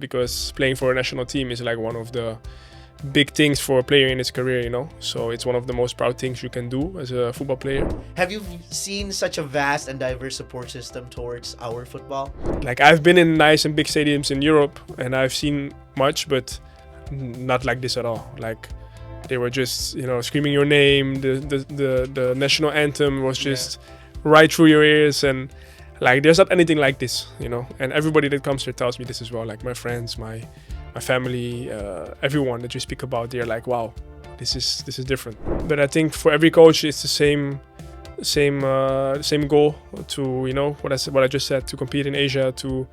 because playing for a national team is like one of the big things for a player in his career, so it's one of the most proud things you can do as a football player. Have you seen such a vast and diverse support system towards our football? Like, I've been in nice and big stadiums in Europe and I've seen much, but not like this at all. Like, they were just screaming your name, the national anthem was just right through your ears, and like there's not anything like this, and everybody that comes here tells me this as well, like my friends, my family, everyone that you speak about, they're like, wow, this is different. But I think for every coach it's the same goal to what I just said, to compete in Asia, to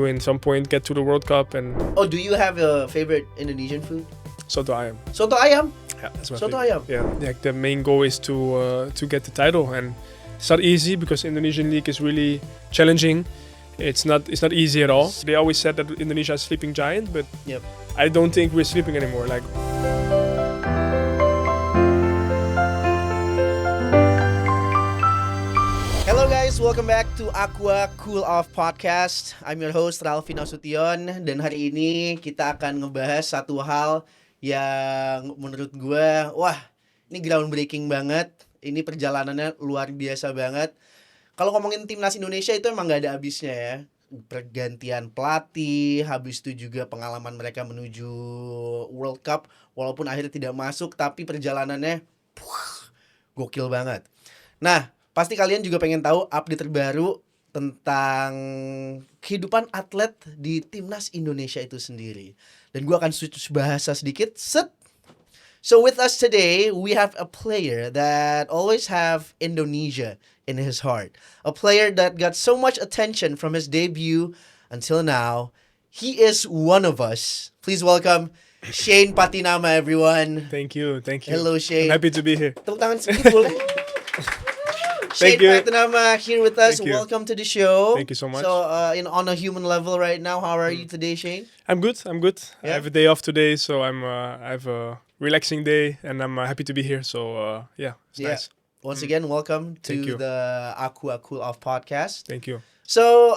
in some point get to the World Cup. And do you have a favorite Indonesian food? Soto ayam. Soto ayam? Yeah, that's my Soto favorite. ayam? Yeah, like the main goal is to get the title, and it's not easy because Indonesian league is really challenging. It's not easy at all. They always said that Indonesia is a sleeping giant, but I don't think we're sleeping anymore. Like, hello guys, welcome back to AQUA Cool Off Podcast. I'm your host Ralfi Nasution, dan hari ini kita akan ngebahas satu hal yang menurut gue, wah, ini groundbreaking banget. Ini perjalanannya luar biasa banget. Kalau ngomongin Timnas Indonesia itu emang gak ada habisnya ya. Pergantian pelatih, habis itu juga pengalaman mereka menuju World Cup. Walaupun akhirnya tidak masuk, tapi perjalanannya gokil banget. Nah, pasti kalian juga pengen tahu update terbaru tentang kehidupan atlet di Timnas Indonesia itu sendiri. Dan gue akan switch bahasa sedikit. So with us today, we have a player that always have Indonesia in his heart. A player that got so much attention from his debut until now. He is one of us. Please welcome Shayne Pattynama, everyone. thank you. Hello, Shayne. I'm happy to be here. Tepuk tangan sedikit boleh? Shayne Pattynama here with us. Welcome to the show. Thank you so much. So, on a human level right now, how are you today, Shayne? I'm good. Yeah? I have a day off today, so I have a relaxing day, and I'm happy to be here. So it's nice. Once again, welcome to the AQUA Cool Off Podcast. Thank you. So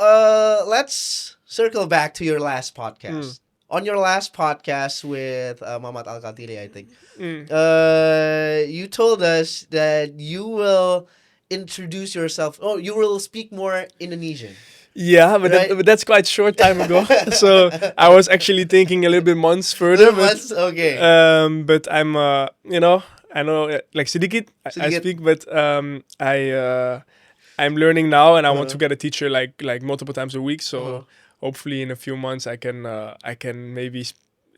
let's circle back to your last podcast. On your last podcast with Mamat Al-Khatiri, I think, you told us that you will introduce yourself. Oh, you will speak more Indonesian. Yeah, but, right? but that's quite short time ago. So I was actually thinking a little bit months further. Okay. But I'm, I know like sedikit. I speak, but I'm learning now, and I want to get a teacher like multiple times a week. So hopefully in a few months I can maybe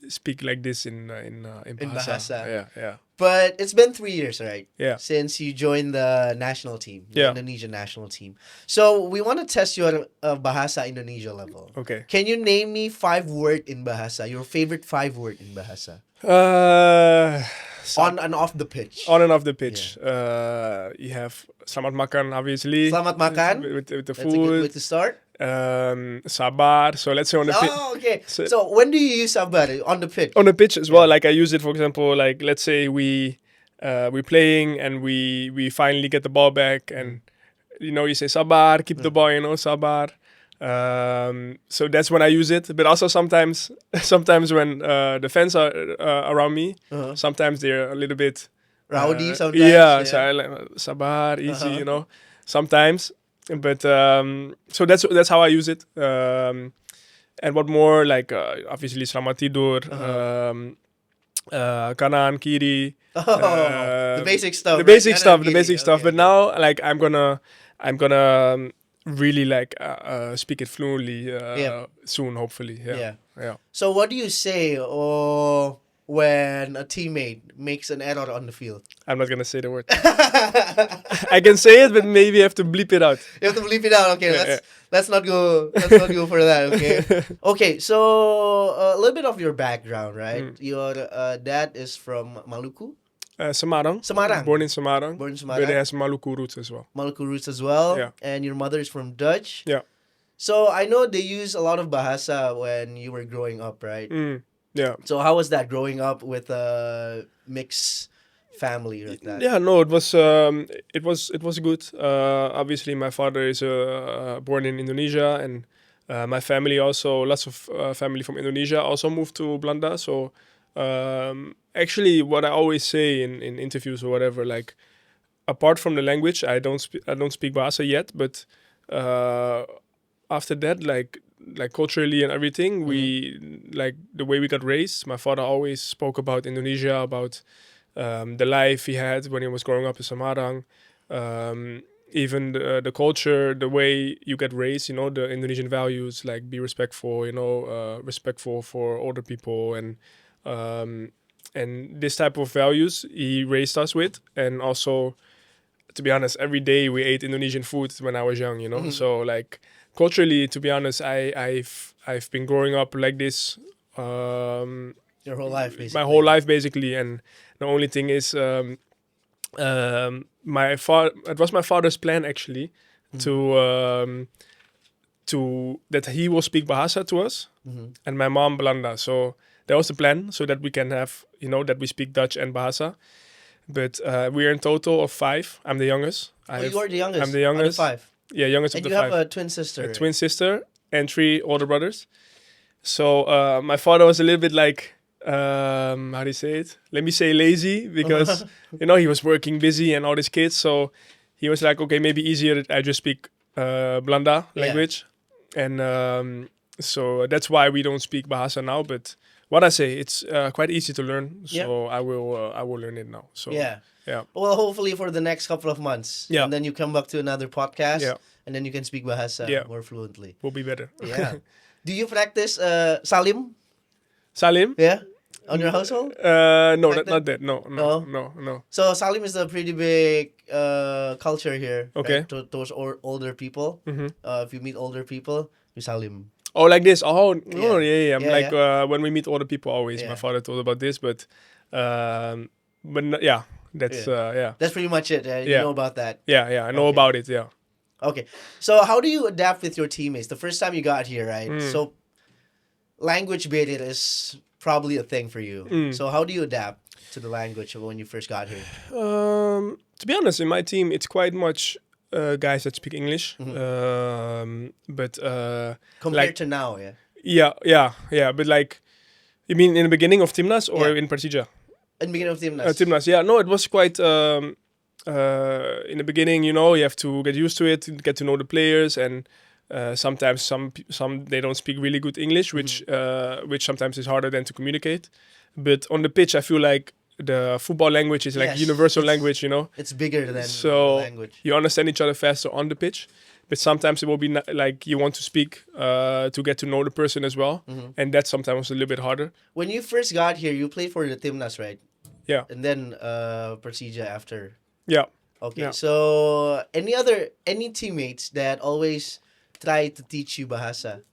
speak like this in Bahasa. Yeah. But it's been 3 years, right? Yeah. Since you joined the national team, the Indonesian national team. So we want to test your Bahasa Indonesia level. Okay. Can you name me 5 words in Bahasa? Your favorite 5 words in Bahasa? On and off the pitch. On and off the pitch. Yeah. You have selamat makan, obviously. Selamat makan. With the That's food. a good way to start. Sabar. So let's say on the pitch. Oh, okay. So when do you use sabar? On the pitch? On the pitch as well. Like I use it, for example, like let's say we're playing and we finally get the ball back, and you say sabar, keep the ball, sabar. So that's when I use it. But also sometimes when the fans are around me, sometimes they're a little bit rowdy. Sometimes. Yeah. So I like sabar, easy, sometimes. But so that's how I use it. And what more? Like obviously selamat tidur, kanan, kiri. The basic stuff. The basic Kanan, stuff. Okay, But now, like I'm gonna really like speak it fluently soon, hopefully. Yeah. So what do you say when a teammate makes an error on the field? I'm not gonna say the word. I can say it, but maybe I have to bleep it out. You have to bleep it out. Okay, let's not go for that. Okay. Okay. So a little bit of your background, right? Your dad is from Maluku. Semarang. Born in Semarang. But it has Maluku roots as well. Yeah. And your mother is from Dutch. Yeah. So I know they use a lot of Bahasa when you were growing up, right? Yeah. So how was that growing up with a mixed family like that? Yeah, no, it was good. Obviously, my father is born in Indonesia, and My family also, lots of family from Indonesia also moved to Belanda. So actually, what I always say in interviews or whatever, like apart from the language, I don't speak Bahasa yet, but after that, like culturally and everything, we like the way we got raised. My father always spoke about Indonesia, about the life he had when he was growing up in Semarang. Even the culture, the way you get raised, the Indonesian values, like be respectful, respectful for older people, and this type of values he raised us with. And also, to be honest, every day we ate Indonesian food when I was young, So like culturally, to be honest, I've been growing up like this. Your whole life, basically. My whole life, basically, and the only thing is, it was my father's plan actually to that he will speak Bahasa to us, and my mom Belanda. So that was the plan, so that we can have that we speak Dutch and Bahasa. But we're in total of 5. I'm the youngest. You are the youngest. I'm the youngest. Out of 5. Yeah, youngest and of the 5. And you have a twin sister. A twin sister and 3 older brothers. So my father was a little bit like, how do you say it? Let me say lazy, because he was working busy and all his kids. So he was like, okay, maybe easier that I just speak Belanda language, and so that's why we don't speak Bahasa now. But what I say, it's quite easy to learn. So I will learn it now. So yeah. Well, hopefully for the next couple of months. Yeah. And then you come back to another podcast. Yeah. And then you can speak Bahasa more fluently. Will be better. Yeah. Do you practice Salim? Salim? Yeah. On your household? No, not that. No. So Salim is a pretty big culture here. Okay. Right? Towards older people. If you meet older people, you Salim. Oh, like this. Oh, no, yeah. Like when we meet older people, always my father told about this, but yeah, that's That's pretty much it. You know about that. Yeah. I know about it. Yeah. Okay. So how do you adapt with your teammates? The first time you got here, right? So language barrier is probably a thing for you. So how do you adapt to the language when you first got here? To be honest, in my team, it's quite much guys that speak English. But compared to now, yeah. Yeah. But like, you mean in the beginning of Timnas or in Persija? In the beginning of Timnas. Timnas, yeah. No, it was quite. In the beginning, you have to get used to it, get to know the players, and sometimes some they don't speak really good English, which sometimes is harder than to communicate. But on the pitch, I feel like the football language is like universal language, It's bigger than so language. You understand each other faster on the pitch. But sometimes it will be like you want to speak to get to know the person as well, and that's sometimes a little bit harder. When you first got here, you played for the Timnas, right? Yeah. And then Persija after. Yeah. Okay. Yeah. So any teammates that always try to teach you Bahasa?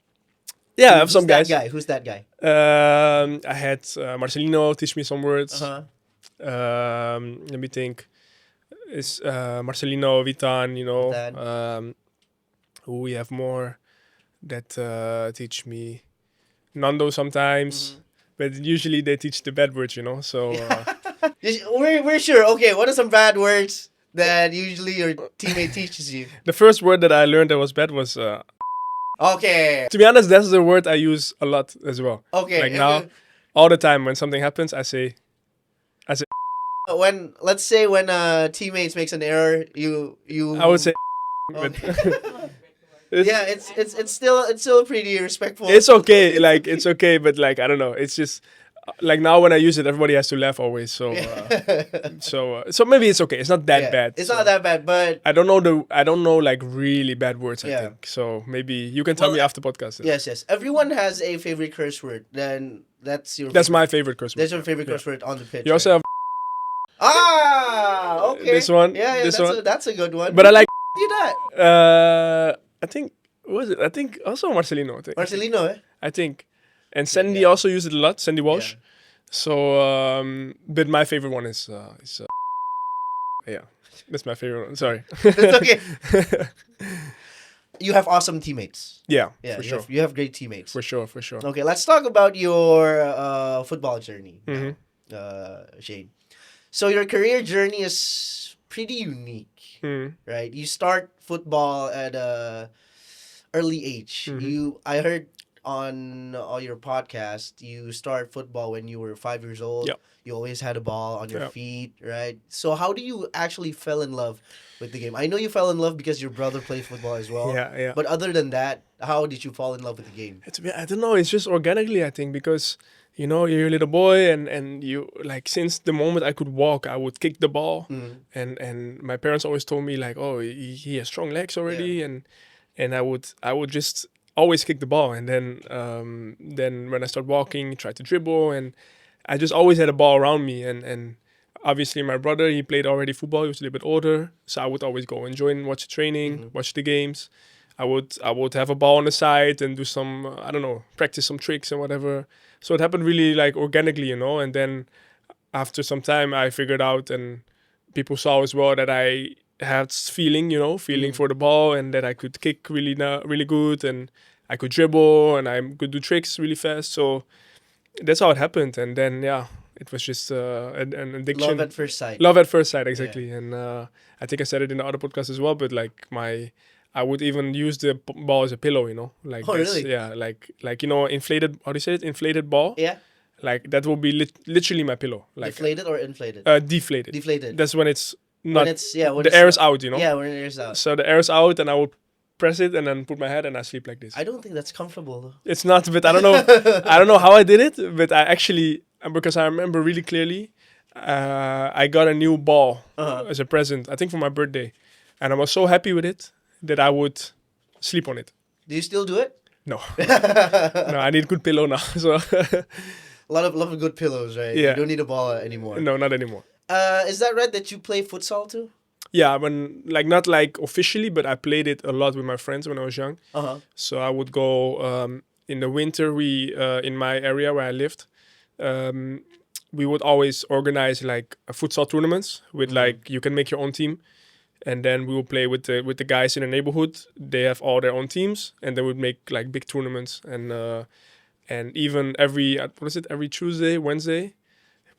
Yeah, I have some guys. Who's that guy? I had Marcelino teach me some words. Let me think. It's Marcelino, Vitan, who we have more that teach me. Nando sometimes, but usually they teach the bad words, So we're sure. Okay, what are some bad words that usually your teammate teaches you? The first word that I learned that was bad was. Okay. To be honest, that's the word I use a lot as well. Okay. Like now, all the time when something happens, I say. Let's say when teammates makes an error, you. I would say. Okay. Yeah, it's still pretty respectful. It's okay, like it's okay, but like I don't know, it's just like now when I use it, everybody has to laugh always. So so maybe it's okay. It's not that bad. It's not that bad, but I don't know like really bad words. I think so. Maybe you can tell me after podcast. Yes. Everyone has a favorite curse word. Then that's my favorite curse word. That's your favorite curse word on the pitch. You also have. Okay. This one. Yeah. That's a good one. But I like. Do that. I think what was it? I think also Marcelino. I think. Marcelino, I think, and Sandy also used it a lot. Sandy Walsh. Yeah. So, but my favorite one is that's my favorite one. Sorry. It's okay. You have awesome teammates. Yeah, for sure. You have great teammates. For sure. Okay, let's talk about your football journey, Shayne. So your career journey is pretty unique, right? You start football at early age. Mhm. I heard on all your podcast, you start football when you were 5 years old. Yeah. You always had a ball on your Yeah. feet, right? So how do you actually fell in love with the game? I know you fell in love because your brother played football as well. Yeah. Yeah. But other than that, how did you fall in love with the game? I don't know. It's just organically, I think, because you're a little boy, and you like since the moment I could walk, I would kick the ball, Mm. and my parents always told me like, oh, he has strong legs already, and I would just always kick the ball, and then when I start walking, try to dribble, and I just always had a ball around me, and obviously my brother, he played already football. He was a little bit older, so I would always go and join, watch the training, Mhm. watch the games. I would have a ball on the side and do some I don't know, practice some tricks and whatever. So it happened really like organically, and then after some time I figured out, and people saw as well, that I had feeling Mhm. for the ball, and that I could kick really good, and I could dribble, and I could do tricks really fast. So that's how it happened, and then it was just an addiction. Love at first sight. Love at first sight, Yeah. exactly. And I think I said it in the other podcast as well, but like I would even use the ball as a pillow, like Oh, that's really? like inflated. How do you say it? Inflated ball. Yeah. Like that will be literally my pillow. Like Deflated or inflated? deflated. Deflated. That's when it's When not. it's when The it's air is not- out, Yeah, when it is out. So the air is out, and I would press it and then put my head and I sleep like this. I don't think that's comfortable though. It's not, but I don't know. I don't know how I did it, but I actually, because I remember really clearly, I got a new ball Uh-huh. as a present, I think for my birthday, and I was so happy with it that I would sleep on it. Do you still do it? No, A no, I need good pillow now. So lot of good pillows, right? Yeah. You don't need a ball anymore. no, not anymore. Is that right that you play futsal too? Yeah, when not like officially, but I played it a lot with my friends when I was young. Uh-huh. So I would go in the winter. We in my area where I lived, we would always organize like futsal tournaments with like you can make your own team, and then we will play with the guys in the neighborhood. They have all their own teams, and they would make like big tournaments. And even every Tuesday, Wednesday,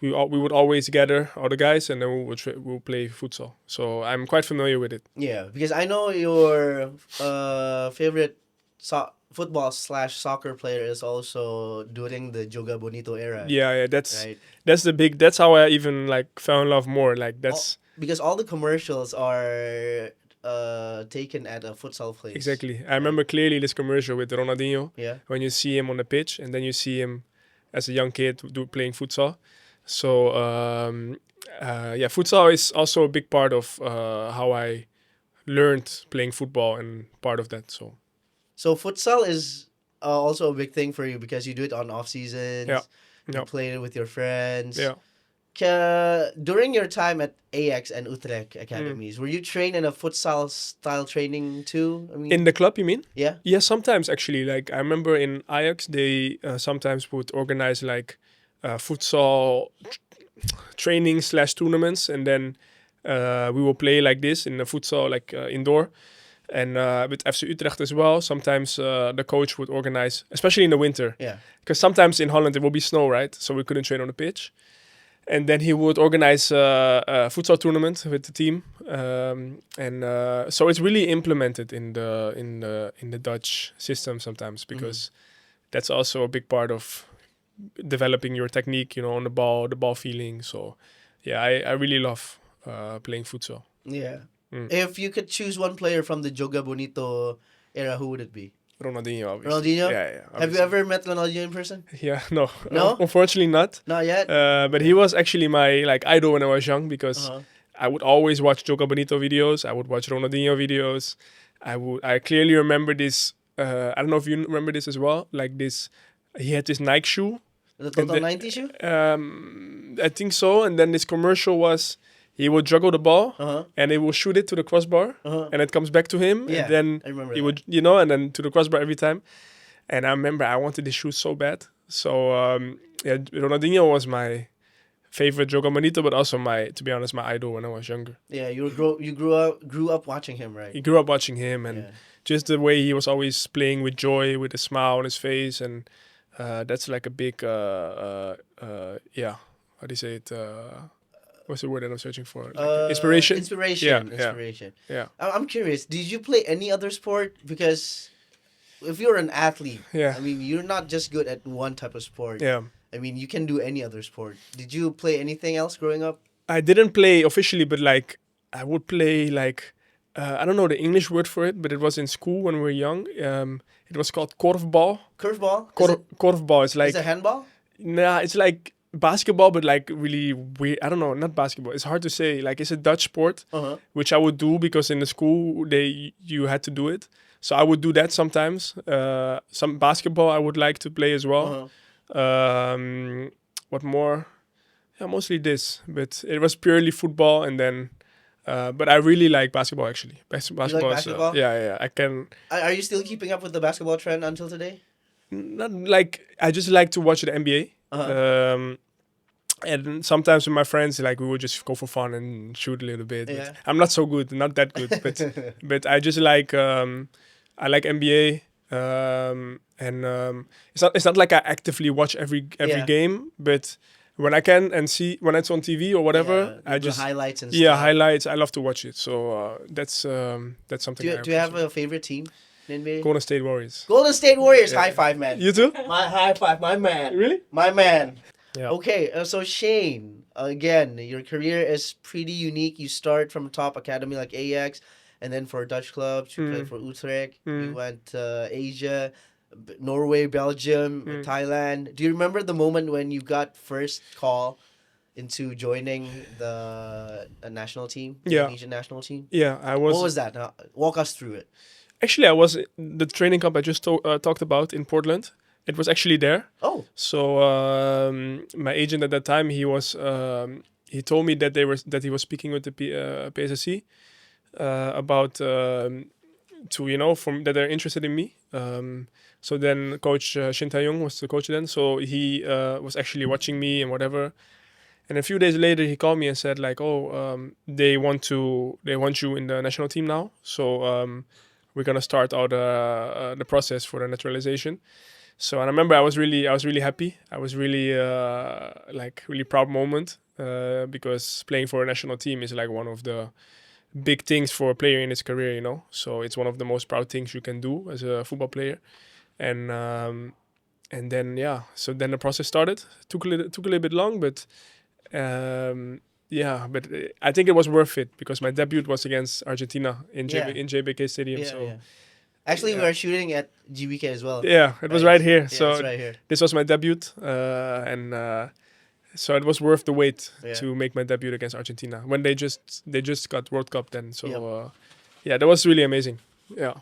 we would always gather all the guys, and then we'll play futsal. So I'm quite familiar with it. Yeah, because I know your favorite football/soccer player is also during the Joga Bonito era. Yeah, that's Right. that's how I even like fell in love more. Like that's Because all the commercials are taken at a futsal place. exactly. I remember clearly this commercial with Ronaldinho Yeah. when you see him on the pitch, and then you see him as a young kid playing futsal. So futsal is also a big part of how I learned playing football, and part of that. So futsal is also a big thing for you because you do it on off seasons. Yeah. You Yeah. play it with your friends. Yeah. During your time at AX and Utrecht academies, were you trained in a futsal style training too? I mean, In the club, you mean? yeah. Yeah, sometimes actually. Like I remember in Ajax, they sometimes would organize like futsal training/tournaments, and then we will play like this in the futsal, like indoor. And with FC Utrecht as well, sometimes the coach would organize, especially in the winter, Yeah. because sometimes in Holland it will be snow, right? So we couldn't train on the pitch. And then he would organize a futsal tournament with the team, so it's really implemented in the Dutch system sometimes, because that's also a big part of developing your technique, on the ball feeling. So yeah, I really love playing futsal. Yeah. Mm. If you could choose one player from the Joga Bonito era, who would it be? Ronaldinho, obviously. Ronaldinho? Yeah. Have you obviously. ever met Ronaldinho in person? Yeah, no. No? Unfortunately not. Not yet. But he was actually my like idol when I was young, because Uh-huh. I would always watch Joga Bonito videos. I would watch Ronaldinho videos. I clearly remember this. I don't know if you remember this as well. Like this, he had this Nike shoe. The Total the- 90 shoe? I think so. And then this commercial was he would juggle the ball, Uh-huh. and he will shoot it to the crossbar, Uh-huh. and it comes back to him. Yeah, And then I remember he that. would, and then to the crossbar every time. And I remember I wanted this shoe so bad. So Ronaldinho was my favorite Joga Bonito, but also to be honest, my idol when I was younger. Yeah, you grew up watching him, right? You grew up watching him, and Yeah. just the way he was always playing with joy, with a smile on his face, and that's like a big, how do you say it? What's the word that I'm searching for? Like inspiration. Inspiration. Yeah, Inspiration. Yeah. I'm curious. Did you play any other sport? Because if you're an athlete, Yeah. I mean, you're not just good at one type of sport. Yeah. I mean, you can do any other sport. Did you play anything else growing up? I didn't play officially, but like I would play like I don't know the English word for it, but it was in school when we were young. It was called korfball. Curveball? Korfball. It's Is like it handball? nah, it's like basketball, but like really weird. I don't know, not basketball. It's hard to say. Like it's a Dutch sport, Uh-huh. which I would do because in the school you had to do it. So I would do that sometimes. Some basketball I would like to play as well. What more? Yeah, mostly this. But it was purely football, and then. But I really like basketball actually. Basketball. You like basketball? Yeah. I can. Are you still keeping up with the basketball trend until today? Not like I just like to watch the NBA. Uh-huh. And sometimes with my friends, like we would just go for fun and shoot a little bit. Yeah. But I'm not so good, not that good. But I just like I like NBA. It's not like I actively watch every Yeah. game, but when I can and see when it's on TV or whatever, Yeah, I the just highlights and yeah stuff. highlights. I love to watch it. So that's something. Do you have a favorite team in NBA? Golden State Warriors? Golden State Warriors. High five, man. You too? My high five, my man. Really? My man. Yeah. Okay, so Shayne, again, your career is pretty unique. You start from a top academy like Ajax, and then for Dutch clubs, you played for Utrecht. You went to Asia, Norway, Belgium, Thailand. Do you remember the moment when you got first call into joining the national team, Yeah. Indonesian national team? Yeah, I was. What was that? Walk us through it. Actually, I was the training camp I just talked about in Portland. It was actually there. Oh, So my agent at that time, he told me that he was speaking with the PSSC about that they're interested in me. So then Coach Shin Tae-yong was the coach then. So he was actually watching me and whatever. And a few days later, he called me and said like, they want you in the national team now. So we're gonna start out the process for the naturalization. So and I remember I was really happy. I was really really proud moment because playing for a national team is like one of the big things for a player in his career, you know. So it's one of the most proud things you can do as a football player. And then so then the process started. Took a little bit long, but but I think it was worth it because my debut was against Argentina in JBK Stadium. yeah. Actually, we were shooting at GBK as well. Yeah, it was right here. Yeah, So it's right here. this was my debut, so it was worth the wait Yeah. to make my debut against Argentina when they just got World Cup then. So that was really amazing. Yeah.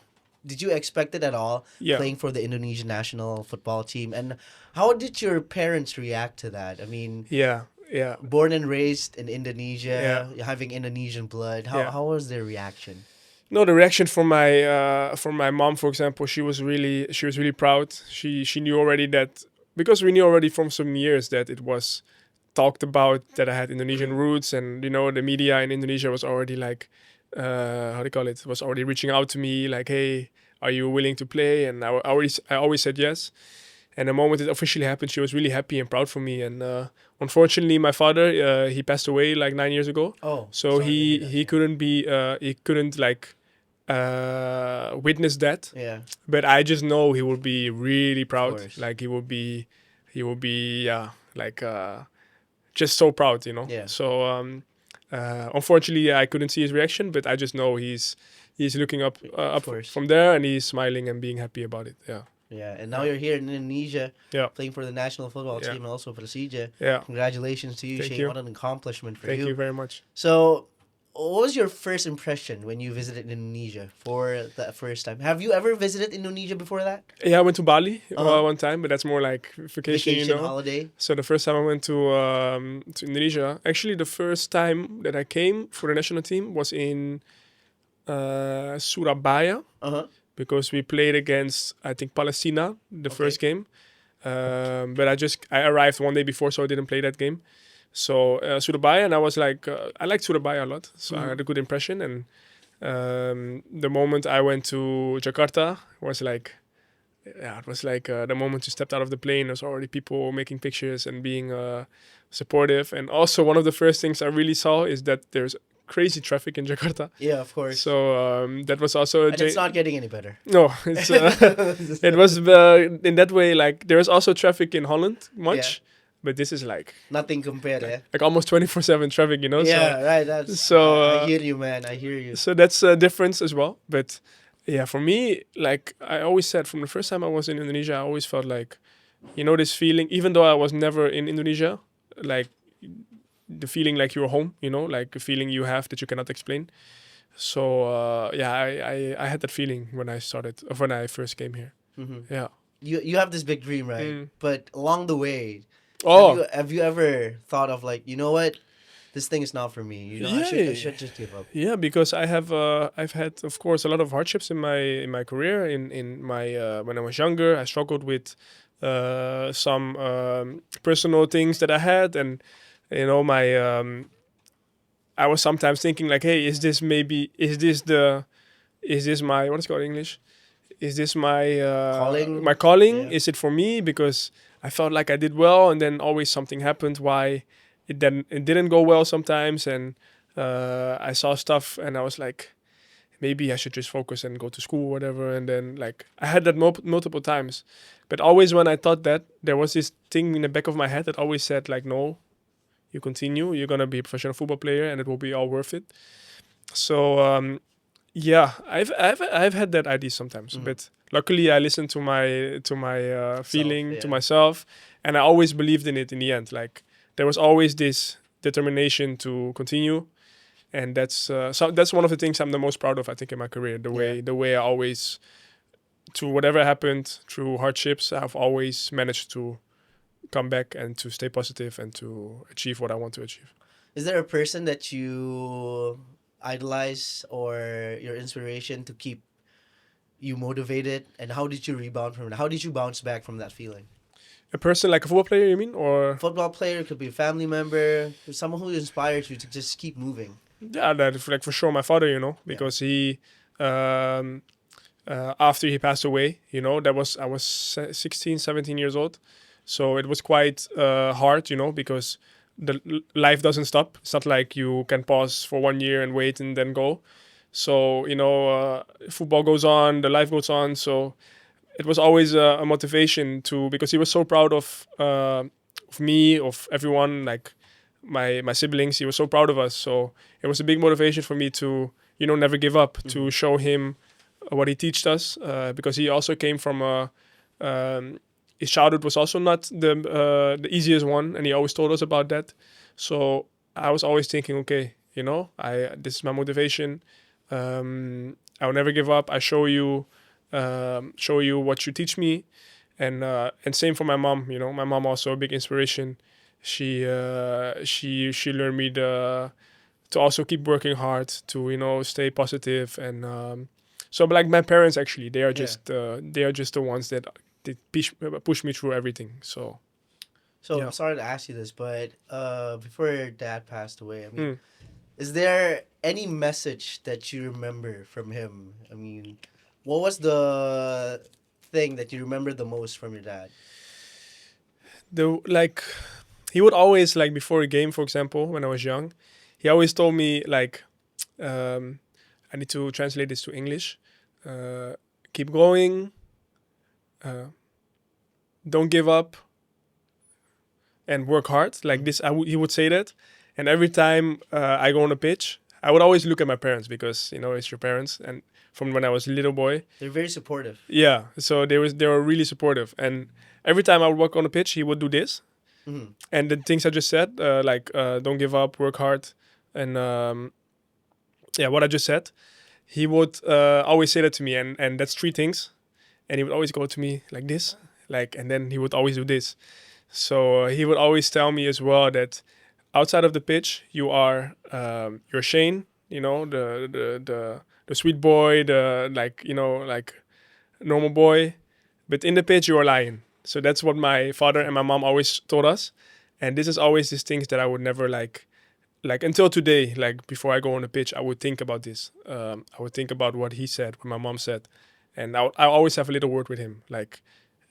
Did you expect it at all, Yeah. playing for the Indonesian national football team? And how did your parents react to that? I mean, Yeah. born and raised in Indonesia, having Indonesian blood, Yeah. how was their reaction? No, the reaction from my mom, for example, she was really proud. She knew already that because we knew already from some years that it was talked about that I had Indonesian roots, and the media in Indonesia was already like how do you call it? Was already reaching out to me like, hey, are you willing to play? And I always said yes. And the moment it officially happened, she was really happy and proud for me. And unfortunately, my father he passed away like 9 years ago. Oh, So sorry to hear that. he couldn't like witness that. Yeah. But I just know he will be really proud. course. Like he will be just so proud, you know. Yeah. So unfortunately, I couldn't see his reaction, but I just know he's looking up course. from there and he's smiling and being happy about it. Yeah. Yeah, and now you're here in Indonesia, Yeah. playing for the national football Yeah. team and also for the CJ. Yeah. Congratulations to you, Thank Shayne. you. What an accomplishment for Thank you. you very much. So, what was your first impression when you visited Indonesia for the first time? Have you ever visited Indonesia before that? Yeah, I went to Bali Uh-huh. one time, but that's more like vacation, you know. Holiday? So the first time I went to Indonesia, actually the first time that I came for the national team was in Surabaya Uh-huh. because we played against I think Palestina the first game, but I arrived one day before, so I didn't play that game. So Surabaya, and I was like I liked Surabaya a lot, so I had a good impression. And the moment I went to Jakarta was like. Yeah, it was like the moment you stepped out of the plane, there's already people making pictures and being supportive. And also one of the first things I really saw is that there's crazy traffic in Jakarta. Yeah, of course. So that was also And it's not getting any better. no, it's it was in that way like there is also traffic in Holland much, but this is like Nothing compared, eh? like almost 24/7 traffic, you know. Yeah, right. That's So I hear you, man. I hear you. so that's a difference as well. But yeah, for me, like I always said from the first time I was in Indonesia, I always felt like, you know, this feeling, even though I was never in Indonesia, like the feeling like you're home, you know, like a feeling you have that you cannot explain. So yeah, I had that feeling when I started, or when I first came here. Mm-hmm. Yeah. You have this big dream, right? But along the way, Oh, have you ever thought of like, you know what, this thing is not for me. You know, I should just give up. yeah, because I've had, of course, a lot of hardships in my career. In my when I was younger, I struggled with some personal things that I had, and you know, I was sometimes thinking like, hey, is this my what is it called in English? Is this my Calling? my calling? Yeah. Is it for me? Because I felt like I did well, and then always something happened. Why it didn't go well sometimes, and I saw stuff, and I was like, maybe I should just focus and go to school or whatever. And then like I had that multiple times, but always when I thought that, there was this thing in the back of my head that always said like, no, you continue. You're gonna be a professional football player, and it will be all worth it. So yeah, I've had that idea sometimes, but luckily I listened to my feeling, to myself, and I always believed in it in the end. Like there was always this determination to continue, and that's one of the things I'm the most proud of, I think, in my career. The way I always, to whatever happened through hardships, I've always managed to come back and to stay positive and to achieve what I want to achieve. Is there a person that you idolize or your inspiration to keep you motivated, and how did you rebound from it? How did you bounce back from that feeling? A person like a football player, you mean, or Football player, could be a family member, someone who inspires you to just keep moving. yeah, that like for sure my father, you know, because he after he passed away, you know, I was 16, 17 years old, so it was quite hard, you know, because life doesn't stop. It's not like you can pause for 1 year and wait and then go. So you know, football goes on, the life goes on. So it was always a motivation to, because he was so proud of me, of everyone, like my siblings. He was so proud of us. So it was a big motivation for me to, you know, never give up, to show him what he taught us, because he also came from a his childhood was also not the easiest one, and he always told us about that. So I was always thinking, okay, you know, this is my motivation. I will never give up. I show you what you teach me, and same for my mom. You know, my mom also a big inspiration. She learned me to also keep working hard, to, you know, stay positive, and so like my parents, actually, they are just the ones that they push me through everything. So yeah. I'm sorry to ask you this, but before your dad passed away, I mean, is there any message that you remember from him? I mean, what was the thing that you remember the most from your dad? He would always, like, before a game, for example, when I was young, he always told me, like, I need to translate this to English. Keep going. Don't give up. And work hard. Like this, he would say that. And every time I go on a pitch, I would always look at my parents, because, you know, it's your parents. And from when I was a little boy. They're very supportive. Yeah. So they were really supportive. And every time I would walk on the pitch, he would do this. Mm-hmm. And the things I just said, don't give up, work hard. And what I just said, he would always say that to me. And that's three things. And he would always go to me like this. And then he would always do this. So he would always tell me as well that outside of the pitch, you're Shayne, you know, the sweet boy, normal boy. But in the pitch, you are lion. So that's what my father and my mom always told us. And this is always these things that I would never like until today, like before I go on the pitch, I would think about this. I would think about what he said, what my mom said. And I always have a little word with him.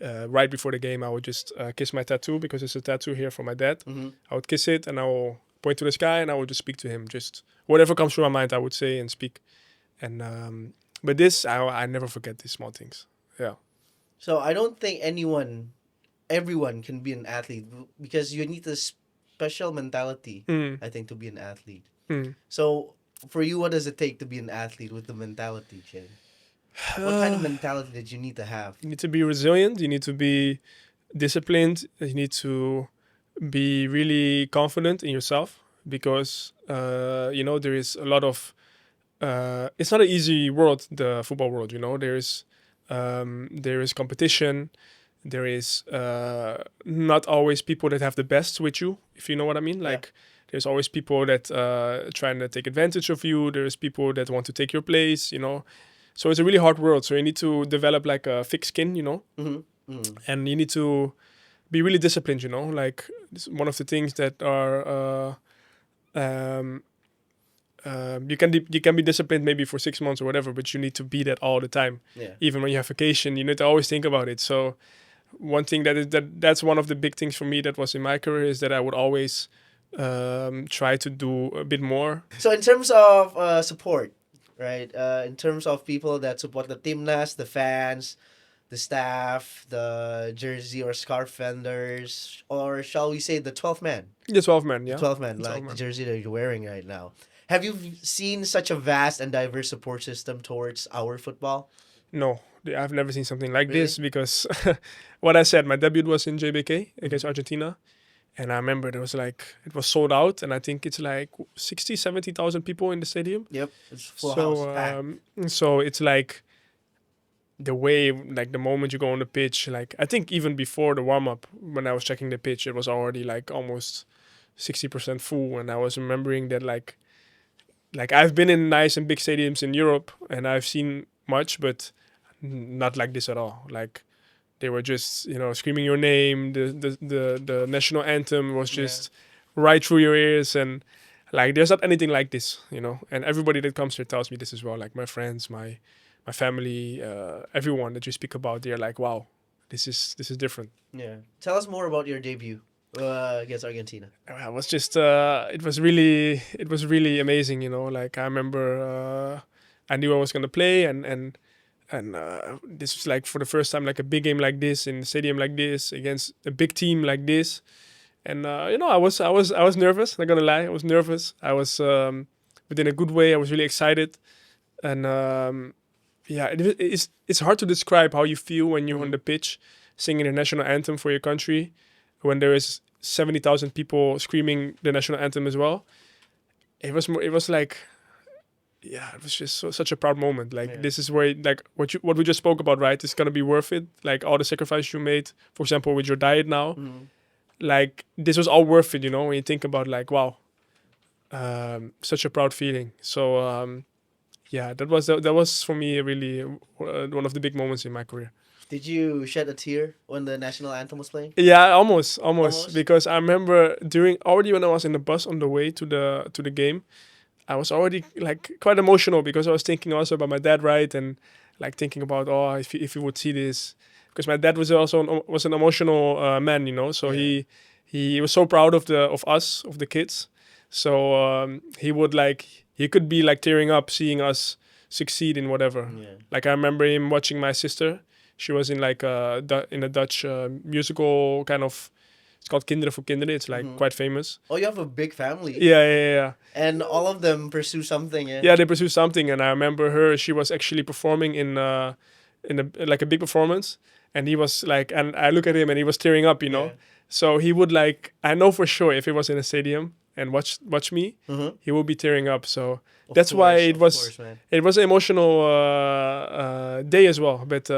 Right before the game, I would just kiss my tattoo, because it's a tattoo here for my dad. Mm-hmm. I would kiss it, and I will point to the sky, and I would just speak to him. Just whatever comes to my mind, I would say and speak. And but this, I never forget these small things. Yeah. So I don't think everyone can be an athlete because you need a special mentality, Mm. I think, to be an athlete. Mm. So for you, what does it take to be an athlete with the mentality, Shayne? What kind of mentality did you need to have? You need to be resilient. You need to be disciplined. You need to be really confident in yourself because there is a lot of. It's not an easy world, the football world. There is competition. There is not always people that have the best with you, if you know what I mean. Yeah. Like there's always people that trying to take advantage of you. There's people that want to take your place. So it's a really hard world. So you need to develop like a thick skin, Mm-hmm. Mm-hmm. and you need to be really disciplined. Like this is one of the things that are. You can be disciplined maybe for 6 months or whatever, but you need to be that all the time. Yeah. Even when you have vacation, you need to always think about it. So one thing that's one of the big things for me that was in my career is that I would always try to do a bit more. So in terms of support, right? In terms of people that support the Timnas, the fans, the staff, the jersey or scarf vendors, or shall we say the 12th man? The 12 man, yeah. 12 man, 12 like man. the jersey that you're wearing right now. Have you seen such a vast and diverse support system towards our football? No, I've never seen something like this because what I said, my debut was in JBK against Argentina. And I remember it was sold out, and I think it's like 60, 70,000 people in the stadium. Yep, it's full house. Packed. So it's like the way, like the moment you go on the pitch, like I think even before the warm up, when I was checking the pitch, it was already like almost 60% full. And I was remembering that like I've been in nice and big stadiums in Europe, and I've seen much, but not like this at all. Like they were just screaming your name. The national anthem was just right through your ears, and like there's not anything like this. And everybody that comes here tells me this as well. Like my friends, my family, everyone that you speak about, they're like, wow, this is different. Yeah. Tell us more about your debut against Argentina. It was just it was really amazing. Like I remember I knew I was gonna play, and this was like for the first time like a big game like this in a stadium like this against a big team like this. And I was nervous. Not gonna lie, I was nervous. I was, but in a good way. I was really excited, and it's hard to describe how you feel when you're on the pitch singing the national anthem for your country, when there is 70,000 people screaming the national anthem as well. It was just such a proud moment. Like this is where like what we just spoke about, right? It's gonna be worth it. Like all the sacrifice you made, for example, with your diet now. Mm-hmm. Like this was all worth it, when you think about like, wow, such a proud feeling. So that was for me really one of the big moments in my career. Did you shed a tear when the national anthem was playing? Yeah, almost, because I remember already when I was in the bus on the way to the game, I was already like quite emotional because I was thinking also about my dad, right? And like thinking about if he would see this, because my dad was also an emotional man, so he was so proud of us, of the kids. So he could be like tearing up seeing us succeed in whatever. Yeah. Like I remember him watching my sister. She was in like in a Dutch musical kind of. It's called Kinderen voor Kinderen. It's like quite famous. Oh, you have a big family. Yeah. And all of them pursue something. Yeah, they pursue something. And I remember her. She was actually performing in a big performance. And he was like, and I look at him and he was tearing up, Yeah. So he would like, I know for sure if he was in a stadium and watch me, he would be tearing up. So that's why it was an emotional day as well. But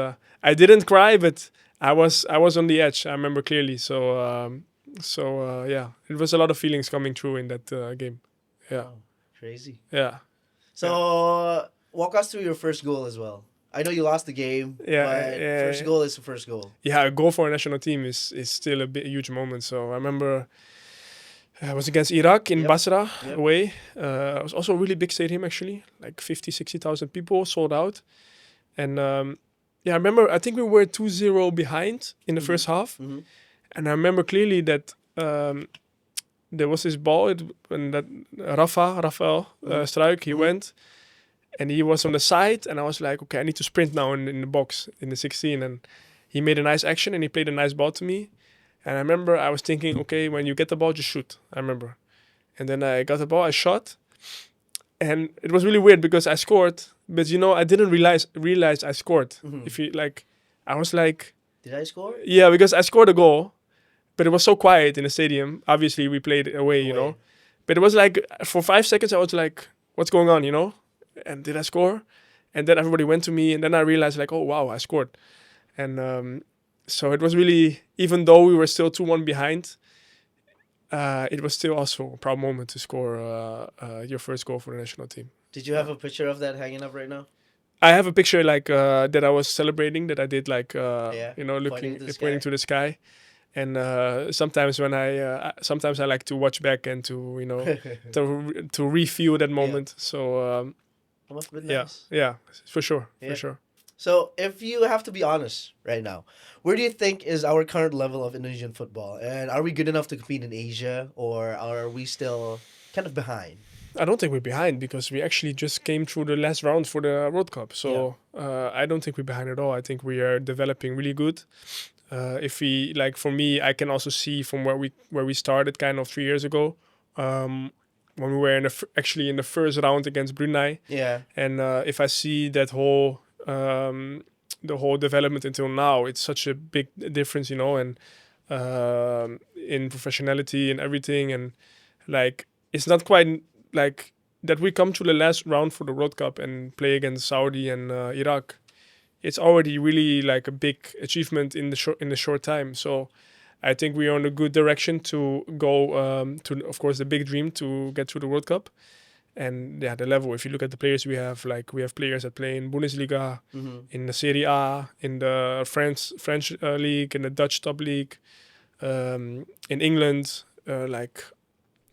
I didn't cry, but I was on the edge. I remember clearly. So it was a lot of feelings coming through in that game. Yeah. Wow, crazy. Yeah. So walk us through your first goal as well. I know you lost the game, but first goal is the first goal. Yeah, a goal for a national team is still a huge moment. So I remember I was against Iraq in Basra away. It was also a really big stadium actually, like 50, 60,000 people, sold out. And I remember, I think we were 2-0 behind in the first half. Mm-hmm. And I remember clearly that there was this ball, and that Rafael Struik, he went, and he was on the side, and I was like, okay, I need to sprint now in the box, in the 16, and he made a nice action, and he played a nice ball to me, and I remember I was thinking, okay, when you get the ball, just shoot, I remember. And then I got the ball, I shot, and it was really weird because I scored, but I didn't realize I scored. If you like, I was like, did I score? Yeah, because I scored a goal, but it was so quiet in the stadium. Obviously, we played away, But it was like, for 5 seconds, I was like, what's going on, And did I score? And then everybody went to me, and then I realized, like, oh, wow, I scored. And so it was really, even though we were still 2-1 behind, it was still also a proud moment to score your first goal for the national team. Did you have a picture of that hanging up right now? I have a picture like that I was celebrating, that I did like pointing to the sky, and sometimes when sometimes I like to watch back and to to re-feel that moment. So that must have been nice. Yeah, for sure. So if you have to be honest right now, where do you think is our current level of Indonesian football, and are we good enough to compete in Asia, or are we still kind of behind? I don't think we're behind because we actually just came through the last round for the World Cup. So I don't think we're behind at all. I think we are developing really good. If we for me, I can also see from where we started kind of 3 years ago, when we were actually in the first round against Brunei. Yeah. And if I see that whole the whole development until now, it's such a big difference, and in professionality and everything, and it's not quite like that we come to the last round for the World Cup and play against Saudi and Iraq. It's already really like a big achievement in the short time. So I think we are on a good direction to go to, of course, the big dream to get to the World Cup. And the level, if you look at the players we have players that play in Bundesliga, in the Serie A, in the French league, in the Dutch top league, in England,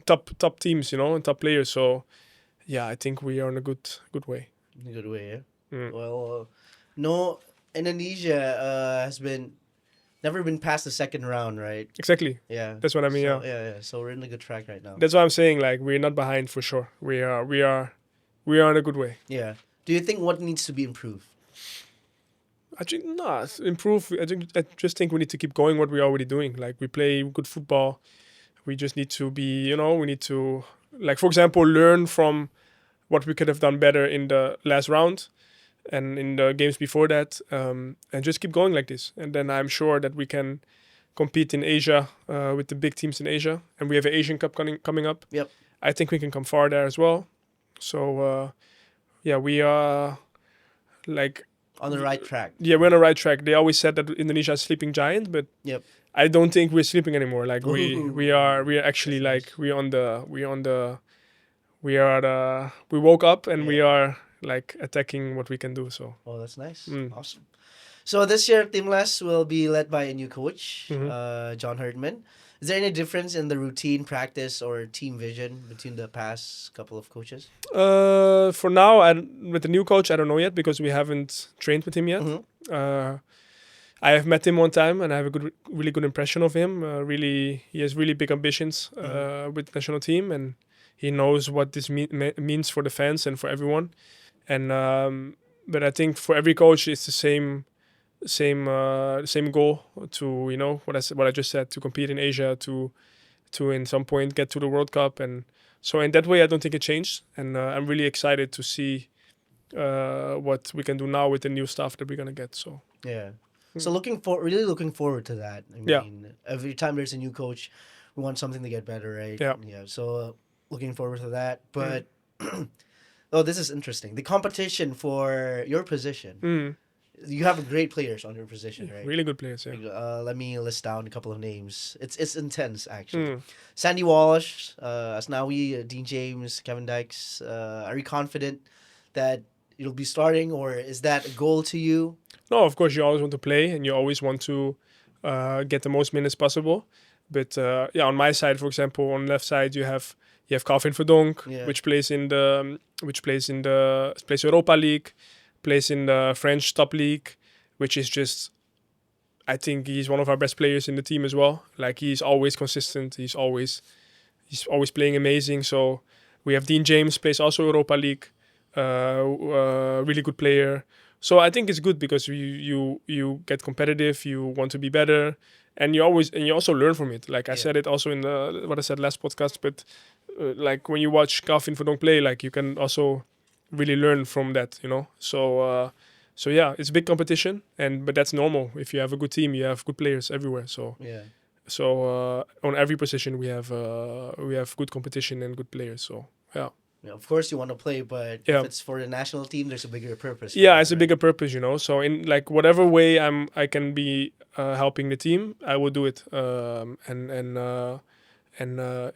top teams, and top players. So, I think we are in a good way. Good way, yeah. Well, no, Indonesia has never been past the second round, right? Exactly. Yeah. That's what I mean. So, yeah. So we're in a good track right now. That's what I'm saying. Like, we're not behind for sure. We are in a good way. Yeah. Do you think what needs to be improved? I think not improve. I just think we need to keep going what we're already doing. Like, we play good football. We just need to be, we need to, for example, learn from what we could have done better in the last round and in the games before that, and just keep going like this. And then I'm sure that we can compete in Asia with the big teams in Asia. And we have an Asian Cup coming up. Yep. I think we can come far there as well. So, we are on the right track. Yeah, we're on the right track. They always said that Indonesia is a sleeping giant, but yep. I don't think we're sleeping anymore. Like we are actually we woke up and we are attacking what we can do. So that's nice. Awesome. So this year Timnas will be led by a new coach, John Herdman. Is there any difference in the routine, practice, or team vision between the past couple of coaches? For now, with the new coach, I don't know yet because we haven't trained with him yet. I have met him one time and I have a really good impression of him. He has really big ambitions with the national team, and he knows what this means for the fans and for everyone. And but I think for every coach, it's the same goal to what I just said, to compete in Asia, to in some point get to the World Cup. And so in that way, I don't think it changed. And I'm really excited to see what we can do now with the new stuff that we're gonna get. So yeah. So looking forward to that. I mean, every time there's a new coach, we want something to get better, right? Yeah. So looking forward to that. But this is interesting. The competition for your position. You have great players on your position, right? Really good players, yeah. Let me list down a couple of names. It's intense, actually. Sandy Walsh, Asnawi, Dean James, Kevin Dykes. Are you confident that you'll be starting, or is that a goal to you? No, of course, you always want to play and you always want to get the most minutes possible. But on my side, for example, on the left side, you have Calvin Verdonk, which plays in the Europa League, plays in the French top league, which is just, I think he's one of our best players in the team as well. Like, he's always consistent. He's always, He's always playing amazing. So we have Dean James, plays also Europa League, really good player. So I think it's good because you get competitive, you want to be better, and you also learn from it. Like I said it also in what I said last podcast, but like when you watch Calvin Verdonk play, like you can also really learn from that, So yeah, it's big competition, but that's normal. If you have a good team, you have good players everywhere. So on every position we have good competition and good players. So yeah. Yeah, of course you want to play, but if it's for the national team, there's a bigger purpose. Yeah, it's a bigger purpose, So in like whatever way I can be helping the team, I will do it. And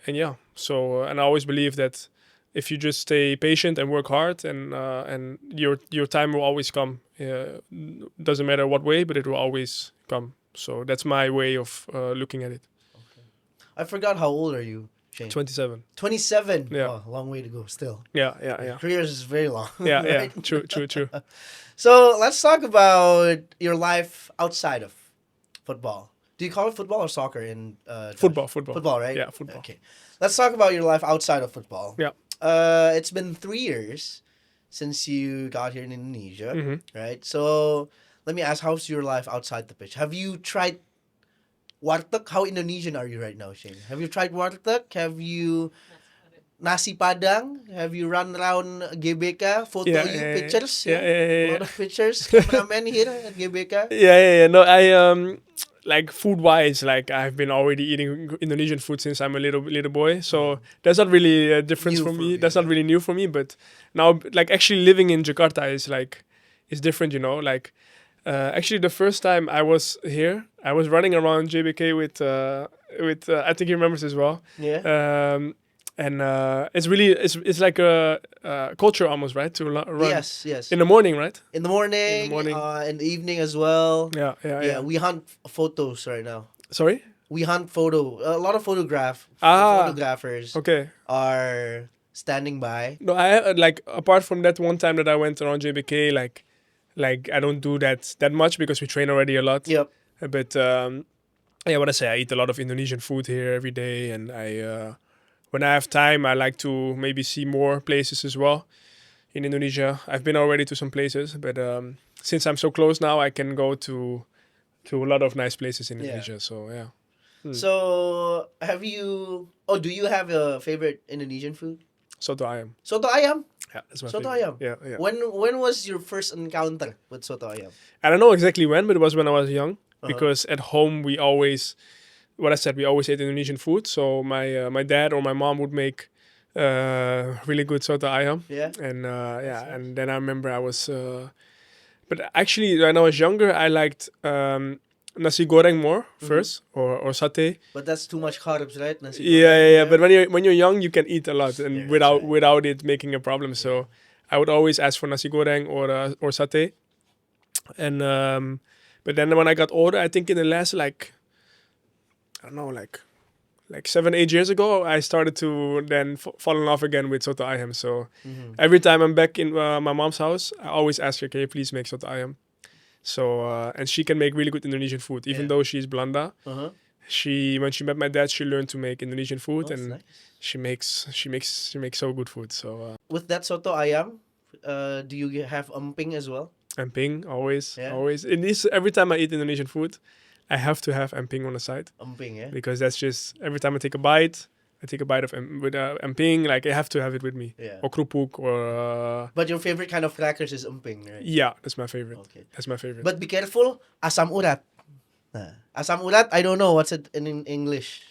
yeah. So and I always believe that if you just stay patient and work hard, and your time will always come. Doesn't matter what way, but it will always come. So that's my way of looking at it. Okay. I forgot, how old are you, Shayne? 27. 27. Yeah. Oh, long way to go still. Yeah. Career is very long. Yeah, right? yeah. True. So let's talk about your life outside of football. Do you call it football or soccer in Football. Football, right? Yeah, football. Okay. Let's talk about your life outside of football. Yeah. It's been 3 years since you got here in Indonesia, right? So let me ask, how's your life outside the pitch? Have you tried warteg? How Indonesian are you right now, Shayne? Have you tried warteg? Have you nasi padang? Have you run around GBK? Pictures? Yeah. A lot of pictures. Cameraman here at GBK. Yeah. No, I like food wise, like I've been already eating Indonesian food since I'm a little boy. So that's not really a difference for me. That's not really new for me. But now, like actually living in Jakarta is different. Like actually the first time I was here, I was running around JBK with I think he remembers as well. Yeah. And it's really it's like a culture almost, right? To run. Yes. In the morning, right? In the morning. In the evening as well. Yeah. We hunt photos right now. Sorry? We hunt a lot of photographers. Okay. Are standing by. No, I like apart from that one time that I went around JBK, like I don't do that much because we train already a lot. Yep. But what I say, I eat a lot of Indonesian food here every day, and I when I have time, I like to maybe see more places as well in Indonesia. I've been already to some places, but since I'm so close now, I can go to a lot of nice places in Indonesia. So yeah. So do you have a favorite Indonesian food? Soto ayam. Soto ayam? Yeah, that's my Soto favorite. ayam? Yeah. When was your first encounter with soto ayam? I don't know exactly when, but it was when I was young. Because at home we always ate Indonesian food. So my dad or my mom would make really good soto ayam. Yeah. And Nice. and then I remember I was but actually when I was younger I liked nasi goreng more first or satay. But that's too much carbs, right? Nasi Yeah. But when you're young you can eat a lot and Yeah, without it making a problem. So I would always ask for nasi goreng or satay. And but then when I got older, I think in the last like 7-8 years ago, I started to then fall in love again with soto ayam. So every time I'm back in my mom's house, I always ask her, "Can you please make soto ayam?" So and she can make really good Indonesian food, even though she's Belanda. When she met my dad, she learned to make Indonesian food, and nice. she makes so good food. So with that soto ayam, do you have emping as well? emping always. Yeah. In this, every time I eat Indonesian food, I have to have emping on the side. Emping, yeah. Because that's just every time I take a bite of with emping. Like I have to have it with me. Yeah. Or krupuk or. But your favorite kind of crackers is emping, right? Yeah, that's my favorite. Okay. That's my favorite. But be careful, asam urat. Asam urat, I don't know what's it in English.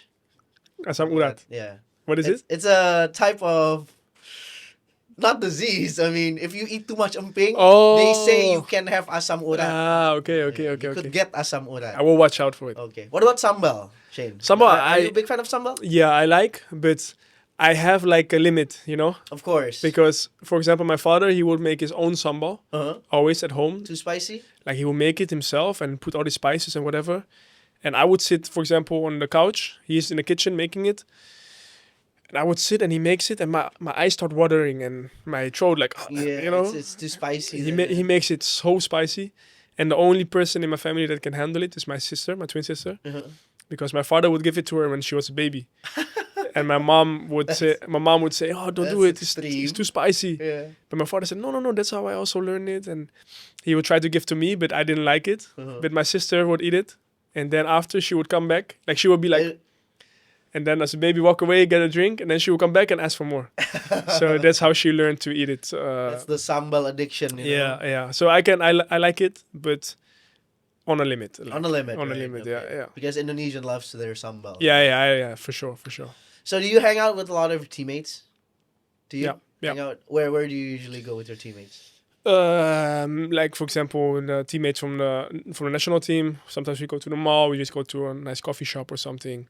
Asam urat. Yeah. What is it? It's a type of, not disease. I mean, if you eat too much emping, Oh. they say you can have asam urat. Okay. You could get asam urat. I will watch out for it. Okay. What about sambal, Shayne? Sambal, Are you a big fan of sambal? Yeah, I like, but I have like a limit, Of course. Because, for example, my father, he would make his own sambal, always at home. Too spicy? Like he will make it himself and put all the spices and whatever. And I would sit, for example, on the couch. He's in the kitchen making it. And I would sit and he makes it and my eyes start watering and my throat like, It's too spicy. He makes it so spicy. And the only person in my family that can handle it is my sister, my twin sister. Because my father would give it to her when she was a baby. And my mom would say, "Oh, don't do it. That's It's too spicy." Yeah. But my father said, "No. That's how I also learned it." And he would try to give to me, but I didn't like it. But my sister would eat it, and then after she would come back, like she would be like, and then as a baby walk away, get a drink, and then she would come back and ask for more. So that's how she learned to eat it. That's the sambal addiction. You know? Yeah. So I like it, but on a limit. Like, On a limit. On a right, limit. okay. Yeah. Because Indonesian loves their sambal. Yeah. For sure. So do you hang out with a lot of teammates? Do you Yeah. hang out? Where do you usually go with your teammates? Like for example, the teammates from the national team. Sometimes we go to the mall. We just go to a nice coffee shop or something.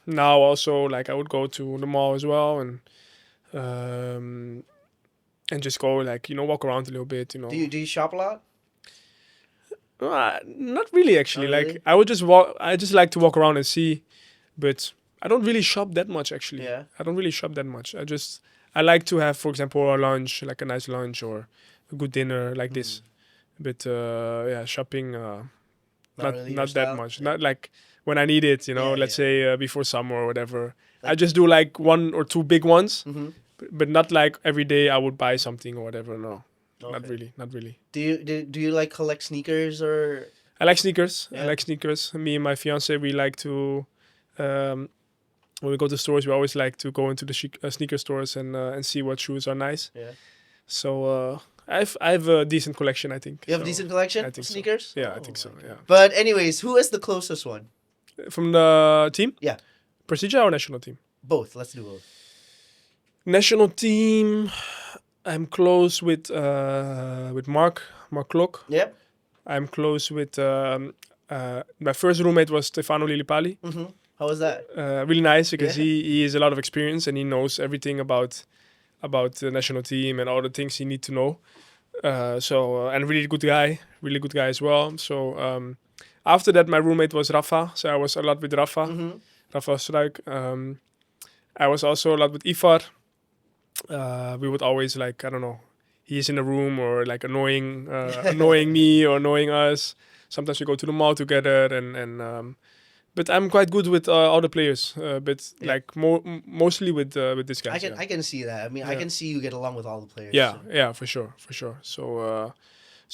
Now also, like I would go to the mall as well, and just go like walk around a little bit. Do you shop a lot? Not really actually. Not Like really? I would just walk. I just like to walk around and see, but I don't really shop that much actually. Yeah. I don't really shop that much. I like to have, for example, a lunch, like a nice lunch or a good dinner like this. But shopping not really your that style? much. Not like when I need it. Yeah, let's say before summer or whatever. I Like- just do like one or two big ones, Mm-hmm. but not like every day I would buy something or whatever. No, not Okay. really. Do you like collect sneakers or? I like sneakers. Yeah. I like sneakers. Me and my fiance, we like to, when we go to stores, we always like to go into the sneaker stores and see what shoes are nice. Yeah. So I have a decent collection, I think. You have a So, decent collection I of think so. sneakers? Yeah, I Oh think so. my Yeah. God. But anyways, who is the closest one? From the team? Yeah. Prestigia or national team? Both. Let's do both. National team, I'm close with Mark Klok. Yep. I'm close with my first roommate was Stefano Lillipali. Mm-hmm. How was that? Really nice because Yeah. he has a lot of experience and he knows everything about the national team and all the things you need to know. And really good guy as well. So after that, my roommate was Rafa. So I was a lot with Rafa. Mm-hmm. Rafa Struik. I was also a lot with Ifar. We would always like, I don't know, he's in the room or like annoying me or annoying us. Sometimes we go to the mall together but I'm quite good with all the players. But Yeah. like mostly with this guy. I can see that. I mean, I Yeah. can see you get along with all the players. Yeah, so. yeah, for sure. So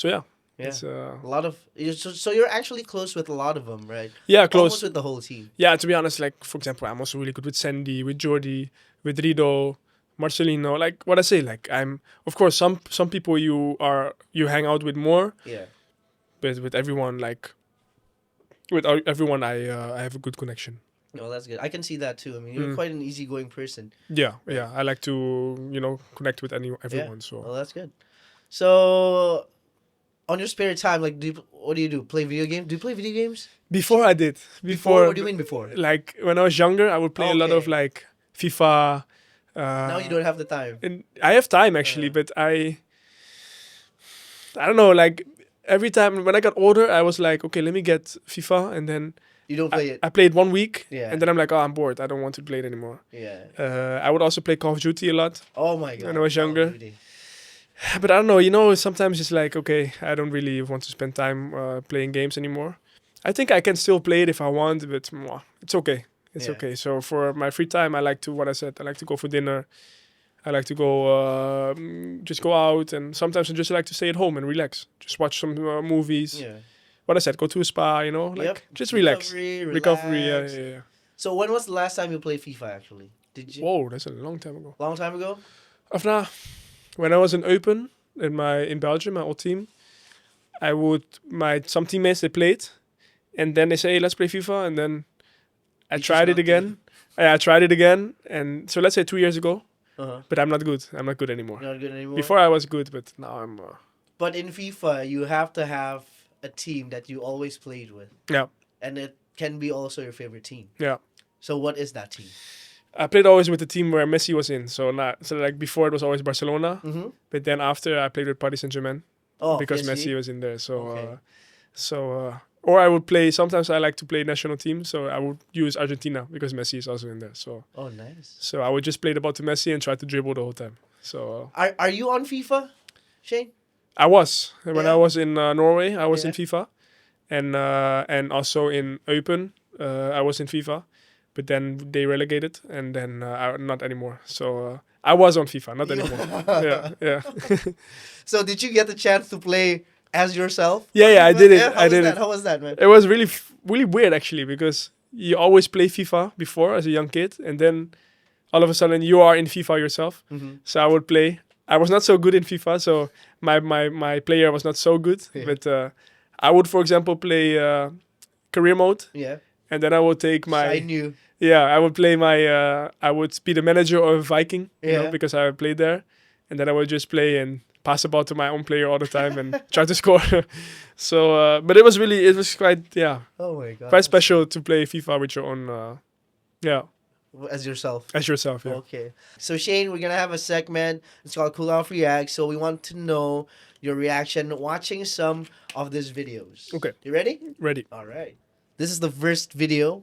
yeah. Yeah. It's, A lot of so you're actually close with a lot of them, right? yeah, Almost close. with the whole team. Yeah, to be honest, like for example, I'm also really good with Sandy, with Jordi, with Rido, Marcelino. Like what I say, like I'm of course some people you hang out with more, Yeah. but with everyone everyone I have a good connection. No, that's good. I can see that too. I mean, you're quite an easygoing person. Yeah. I like to connect with everyone. So Well, that's good. So, on your spare time, like, what do you do? Play video games? Do you play video games? before I did What do you mean before? like when I was younger, I would play a lot of Okay. like FIFA. Now you don't have the time. And I have time actually, but I don't know. Like every time when I got older, I was like, okay, let me get FIFA, and then You don't play it. I played 1 week, Yeah. and then I'm like, oh, I'm bored. I don't want to play it anymore. Yeah. I would also play Call of Duty a lot, Oh my god. when I was Call of younger. Duty. but I don't know. Sometimes it's like, okay, I don't really want to spend time playing games anymore. I think I can still play it if I want, but it's okay. It's Yeah. okay. So for my free time, I like to, what I said, I like to go for dinner. I like to go, just go out, and sometimes I just like to stay at home and relax. Just watch some movies. Yeah. What I said, go to a spa, like Yep. just relax. Recovery, relax. yeah. So when was the last time you played FIFA? Actually, did you? Whoa, that's a long time ago. Long time ago. After when I was in Eupen in Belgium, my old team, some teammates they played, and then they say, hey, let's play FIFA, and then I You tried just it again. I tried it again, and so let's say 2 years ago, Uh-huh. but I'm not good. I'm not good anymore. Not good anymore. Before I was good, but now I'm. But in FIFA, you have to have a team that you always played with, Yeah, and it can be also your favorite team. yeah. So what is that team? I played always with the team where Messi was in. So like before it was always Barcelona, Mm-hmm. but then after I played with Paris Saint-Germain Oh, because PSG? Messi was in there. So Okay. or I would play. Sometimes I like to play national team, so I would use Argentina because Messi is also in there. Oh, nice. So I would just play the ball to Messi and try to dribble the whole time. So Are you on FIFA, Shane? I was when Yeah. I was in Norway. I was in Yeah. FIFA, and also in Eupen. I was in FIFA, but then they relegated, and then not anymore. So I was on FIFA, not anymore. Yeah. So did you get the chance to play as yourself? Yeah, I did it. Yeah, I did it. How was that, man? It was really weird actually, because you always play FIFA before as a young kid, and then all of a sudden you are in FIFA yourself. So I would play. I was not so good in FIFA, so my player was not so good. Yeah. But I would, for example, play career mode, Yeah. and then I would take I my knew. I would play my I would be the manager of Viking, Yeah. because I played there, and then I would just play and pass the ball to my own player all the time and try to score. So, but it was quite Oh my god. quite special to play FIFA with your own As yourself. as yourself. Yeah. Okay. So Shane, we're gonna have a segment. It's called Cool Off React. So we want to know your reaction watching some of these videos. Okay. You ready? Ready. All right. This is the first video.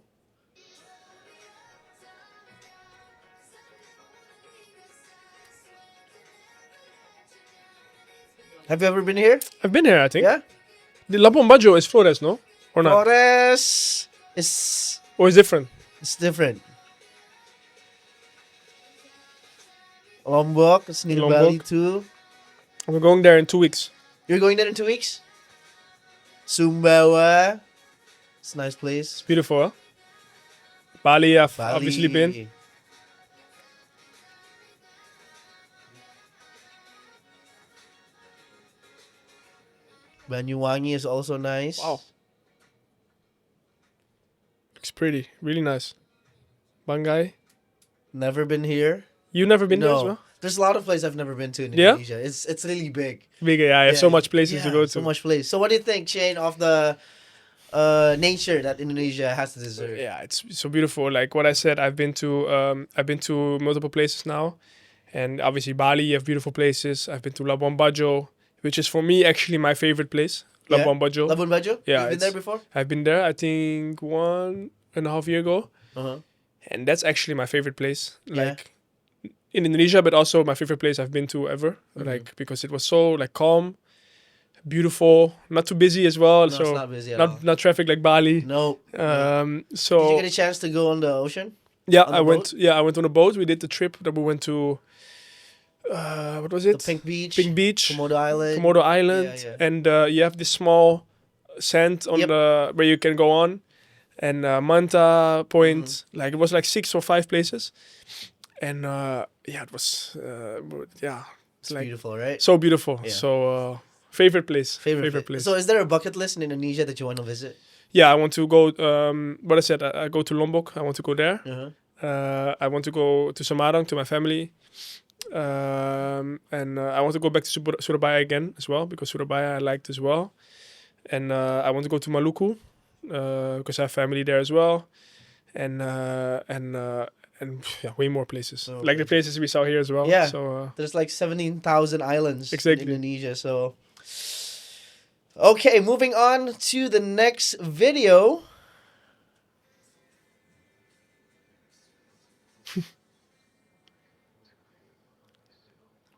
Have you ever been here? I've been here, I think. Yeah. The Labuan Bajo is Flores, no? Or not? Flores is Or is different? it's different. Lombok, it's near Lombok. Bali too. We're going there in 2 weeks. You're going there in 2 weeks? Sumbawa. It's a nice place. It's beautiful, huh? Bali, I've Bali. obviously been. Banyuwangi is also nice. Wow. Looks pretty. Really nice. Bangai. Never been here. You never been there as No. well? There's a lot of places I've never been to in Yeah? Indonesia. It's really big. Big, yeah. I have so much places to Yeah, go to. So much place. So what do you think, Shane, of the nature that Indonesia has to deserve? Yeah, it's so beautiful. Like what I said, I've been to multiple places now, and obviously Bali, you have beautiful places. I've been to Labuan Bajo, which is for me actually my favorite place. Yeah? Labuan Bajo. Labuan Bajo? Yeah, You've been there it's- before? I've been there, I think 1.5 years ago, Uh-huh. and that's actually my favorite place. Yeah. Like in Indonesia, but also my favorite place I've been to ever. Mm-hmm. Like because it was so like calm, beautiful, not too busy as well. No, so it's not busy at all. not traffic like Bali. No. So Did you get a chance to go on the ocean? yeah, on the I went. boat? Yeah, I went on a boat. We did the trip that we went to. What was it? The Pink Beach? Pink Beach, Komodo Island? Komodo Island, Yeah. and you have this small sand on Yep. the where you can go on, and Manta Point. Mm-hmm. Like it was like 6 or 5 places, and it was It's like beautiful, right? so beautiful. Yeah. So favorite place. Favorite place. So is there a bucket list in Indonesia that you want to visit? Yeah, I want to go. What I said, I go to Lombok. I want to go there. Uh-huh. I want to go to Semarang to my family, and I want to go back to Surabaya again as well, because Surabaya I liked as well, and I want to go to Maluku because I have family there as well, and way more places, Oh, like the places we saw here as well. Yeah. So There's like 17,000 islands Exactly. in Indonesia, so... Okay, moving on to the next video.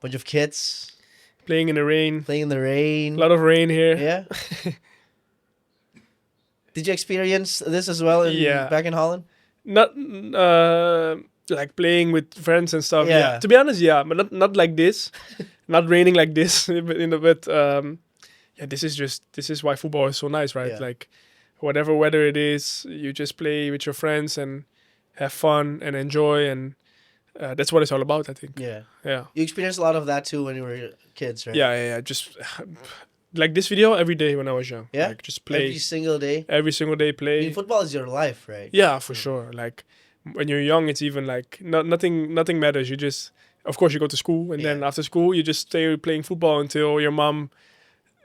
Bunch of kids playing in the rain, playing in the rain. a lot of rain here. Yeah. Did you experience this as well Yeah. back in Holland? Not like playing with friends and stuff. Yeah. Yeah. To be honest, yeah, but not like this, not raining like this. But this is why football is so nice, right? Yeah. Like whatever weather it is, you just play with your friends and have fun and enjoy, and that's what it's all about, I think. Yeah. Yeah. You experienced a lot of that too when you were kids, right? Yeah. Just like this video every day when I was young. Yeah? Like just play Every single day. every single day. I Play. mean, football is your life, right? Yeah, for sure. Like when you're young, it's even like nothing matters. You just, of course, you go to school, and then Yeah. after school, you just stay playing football until your mom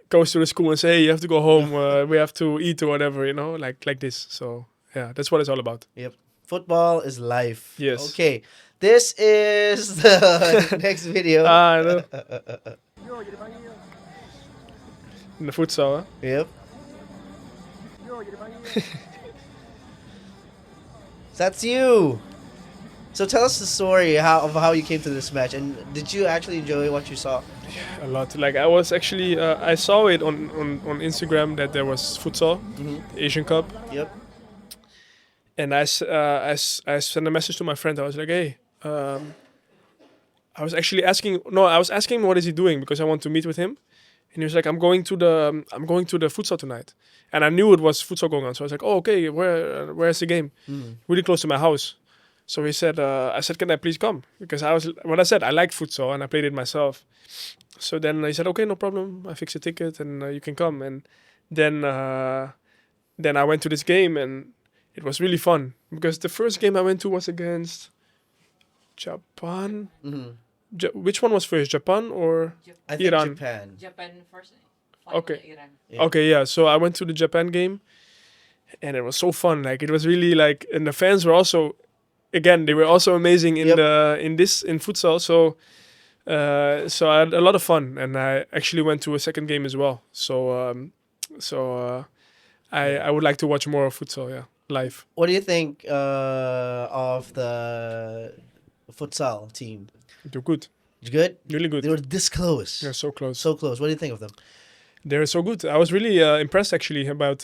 goes to the school and say, "Hey, you have to go home. We have to eat or whatever." You know, like this. So yeah, that's what it's all about. Yep. Football is life. Yes. Okay. This is the next video. I know. In the futsal, huh? Yep. That's you. So tell us the story of how you came to this match, and did you actually enjoy what you saw? A lot. Like I was actually, I saw it on Instagram that there was futsal, Mm-hmm. the Asian Cup, Yep. And I sent a message to my friend. I was like, hey, I was actually asking. No, I was asking him what is he doing because I want to meet with him. And he was like, I'm going to the futsal tonight. And I knew it was futsal going on. So I was like, oh, okay, where's the game? Really close to my house. So he said, I said, can I please come? Because I said, I like futsal and I played it myself. So then he said, okay, no problem. I fixed a ticket and you can come. And then I went to this game and it was really fun. Because the first game I went to was against Japan. Which one was first, Japan or I think Iran? Japan. Japan first. Final Okay. Iran. Yeah. Okay, yeah. So I went to the Japan game, and it was so fun. Like it was really like, and the fans were also, again, they were also amazing in Yep. in futsal. So I had a lot of fun, and I actually went to a second game as well. I would like to watch more of futsal, yeah, live. What do you think of the futsal team? They're good, Good? really good. They were this close. They're so close. So close. What do you think of them? They're so good. I was really impressed actually about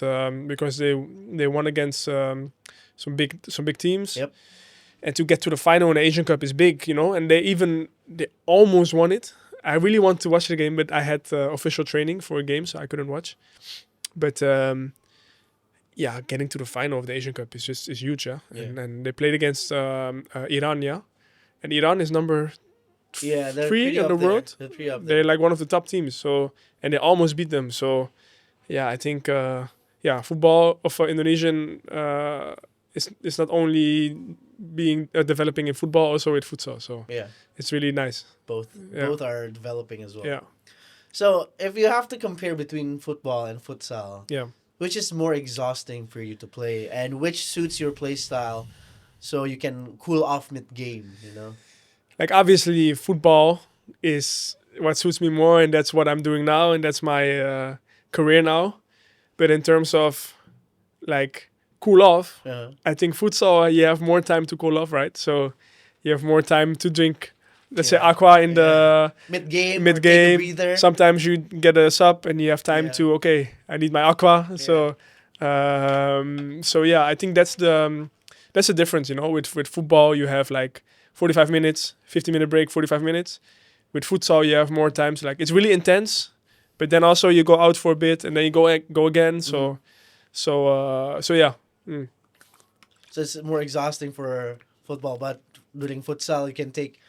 because they won against some big teams. Yep. And to get to the final in the Asian Cup is big, you know. And they almost won it. I really want to watch the game, but I had official training for a game, so I couldn't watch. But yeah, getting to the final of the Asian Cup is huge, yeah. Yeah. And they played against Iran, yeah. And Iran is number Yeah, they're 3 pretty in up the there. world. They're pretty up there. They're like one of the top teams. So and they almost beat them. So yeah, I think football of Indonesian is not only being developing in football, also with futsal. So Yeah, it's really nice. both Yeah. both are developing as well. Yeah, So if you have to compare between football and futsal, yeah. which is more exhausting for you to play, and which suits your play style, so you can cool off mid game? You know. Like obviously, football is what suits me more, and that's what I'm doing now, and that's my career now. But in terms of like cool off, Yeah. I think futsal you have more time to cool off, right? So you have more time to drink, let's say Yeah. AQUA in the Mid game. mid game. Breather. Sometimes you get a sub and you have time Yeah. to I need my AQUA. So yeah, I think that's the difference, you know. With football you have like 45 minutes, 50-minute break, 45 minutes. With futsal you have more times. Like it's really intense, but then also you go out for a bit and then you go again. So yeah. Mm. So it's more exhausting for football, but during futsal you can take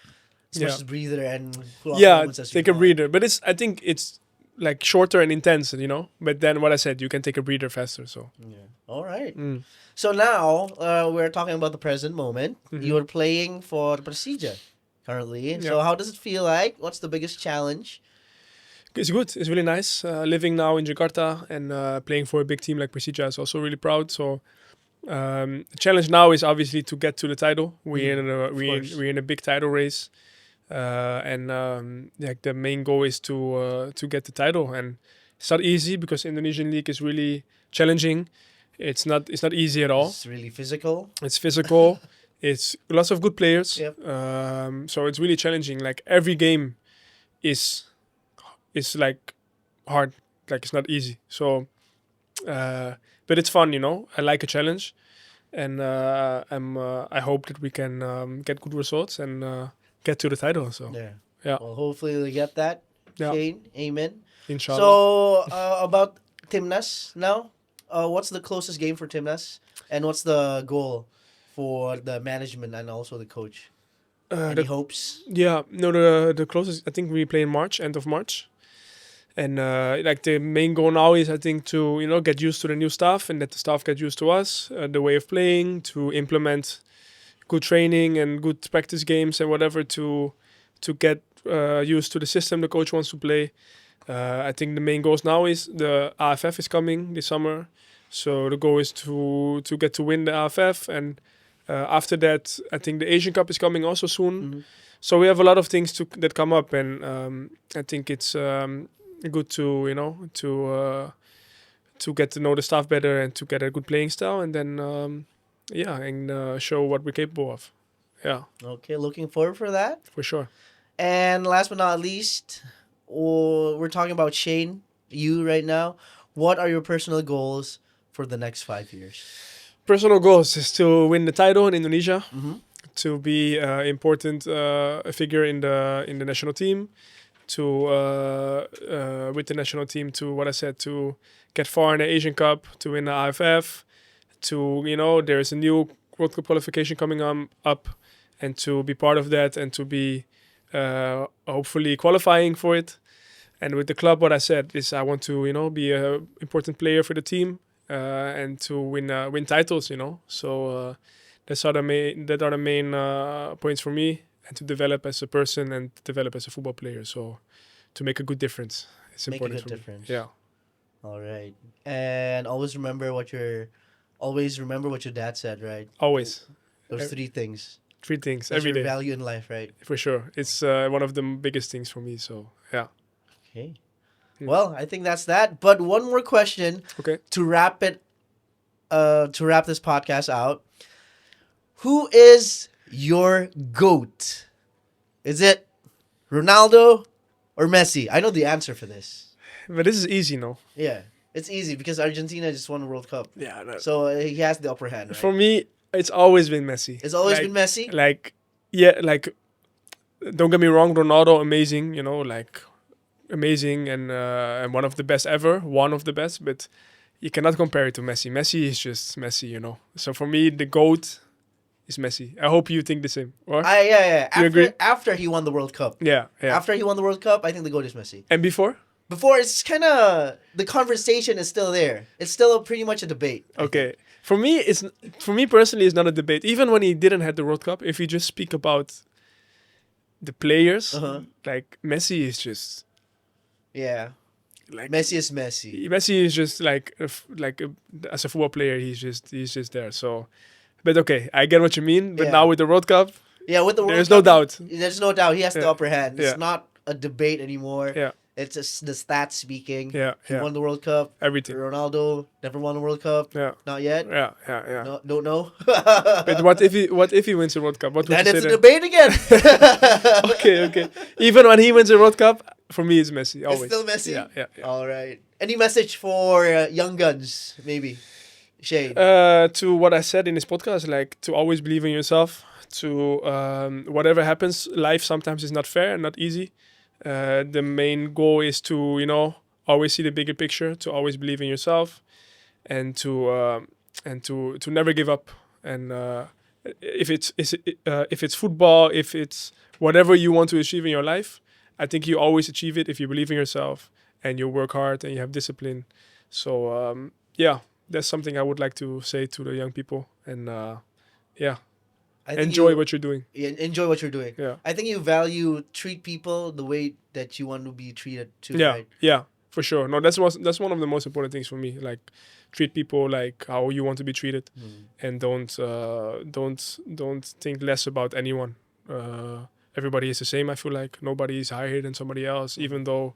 as much Yeah. as breather and cool off Yeah, moments as take you a want. breather. But I think it's like shorter and intense, you know. But then what I said, you can take a breather faster. So Yeah. All right. mm. So now we're talking about the present moment. Mhm. You're playing for Persija currently. So Yeah. how does it feel like? What's the biggest challenge? It's good. It's really nice. Living now in Jakarta and playing for a big team like Persija is also really proud. So the challenge now is obviously to get to the title. We're course. in a big title race, and like the main goal is to get the title. And it's not easy because Indonesian league is really challenging. It's not easy at all. It's really physical. It's physical. It's lots of good players. Yep. So it's really challenging. Like every game is like hard. Like it's not easy. So, but it's fun, you know. I like a challenge, and I hope that we can get good results and get to the title. So Yeah. Yeah. Well, hopefully we get that. Yeah. Shane, amen. inshallah. So about Timnas now, what's the closest game for Timnas, and what's the goal for the management and also the coach? Any hopes? The closest I think we play in March, end of March. And like the main goal now is I think to get used to the new staff and that the staff get used to us, the way of playing, to implement good training and good practice games and whatever to get used to the system the coach wants to play. I think the main goals now is the AFF is coming this summer, so the goal is to get to win the AFF, and after that I think the Asian Cup is coming also soon. Mhm. So we have a lot of things that come up, and I think it's good to to get to know the staff better and to get a good playing style, and then show what we're capable of. Yeah, Okay, looking forward for that. for sure. And last but not least, we're talking about Shane, you right now. What are your personal goals for the next 5 years? personal goals is to win the title in Indonesia, Mm-hmm. to be an important figure in the national team, to with the national team to what I said, to get far in the Asian Cup, to win the IFF, to there's a new World Cup qualification coming up, and to be part of that, and to be hopefully qualifying for it. And with the club, what I said is I want to be a important player for the team, and to win titles. So that are the main points for me, and to develop as a person and develop as a football player. So to make a good difference, it's Make a important good for difference. me. Yeah, All right. And always remember what your dad said, right? always Those Ev- 3 things. 3 things That's every your day value in life, right? for sure. It's one of the biggest things for me. So yeah. Okay. Hmm. Well, I think that's that. But one more question Okay. to wrap this podcast out. Who is your GOAT? Is it Ronaldo or Messi? I know the answer for this. But this is easy, no? Yeah. It's easy because Argentina just won the World Cup. Yeah. No. So he has the upper hand, right? For me, it's always been Messi. It's always been Messi? Like, don't get me wrong, Ronaldo, amazing, amazing and one of the best ever, one of the best, but you cannot compare it to Messi. Messi is just Messi. So for me, the GOAT is Messi. I hope you think the same. Or? Yeah. You agree? After he won the World Cup. Yeah. After he won the World Cup, I think the GOAT is Messi. And before? Before, it's kind of, the conversation is still there. It's still pretty much a debate. I Okay. think. For me personally, it's not a debate. Even when he didn't have the World Cup, if you just speak about the players, Uh-huh. like Messi is just Yeah. like Messi is Messi. Messi is just as a football player, he's just there. So, but okay, I get what you mean. But Yeah. now with the World Cup, Yeah, with the World there's Cup, no doubt. There's no doubt. He has the Yeah. upper hand. It's Yeah. not a debate anymore. Yeah, It's just the stats speaking. yeah, He yeah. won the World Cup. Everything. Ronaldo never won the World Cup. Yeah, Not yet. yeah. No, don't know. But what if he wins the World Cup? What would Then you it's say a then? debate again. Okay. Even when he wins the World Cup, for me it's Messi. It's Always. still Messi? Yeah. All right. Any message for young guns, maybe? Shane. To what I said in this podcast, like to always believe in yourself. To whatever happens, life sometimes is not fair and not easy. The main goal is to always see the bigger picture, to always believe in yourself, and to never give up. And if it's football, if it's whatever you want to achieve in your life, I think you always achieve it if you believe in yourself and you work hard and you have discipline. So that's something I would like to say to the young people. And I think enjoy what you're doing. enjoy what you're doing. Yeah. I think you treat people the way that you want to be treated too, Yeah, right? yeah, for sure. No, that's one of the most important things for me. Like, treat people like how you want to be treated, and don't think less about anyone. Everybody is the same. I feel like nobody is higher than somebody else. Even though,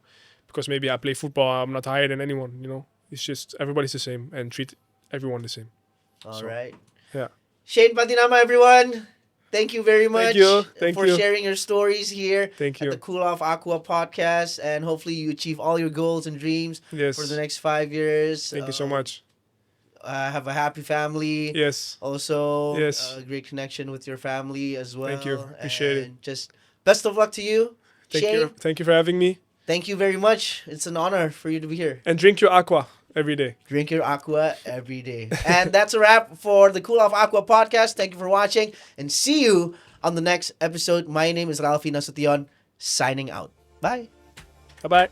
because maybe I play football, I'm not higher than anyone. It's just everybody's the same, and treat everyone the same. All right. Yeah. Shayne Pattynama, everyone. Thank you very much Thank for you. sharing your stories here Thank at you. the Cool Off AQUA podcast. And hopefully you achieve all your goals and dreams Yes. for the next 5 years. Thank you so much. Have a happy family. Yes. Also, Yes. a great connection with your family as well. Thank you. Appreciate it. And just best of luck to you, Thank Shayne. you. Thank you for having me. Thank you very much. It's an honor for you to be here. And drink your AQUA every day. Drink your AQUA every day. And that's a wrap for the Cool Off AQUA podcast. Thank you for watching and see you on the next episode. My name is Ralphie Nasution, signing out. Bye. Bye-bye.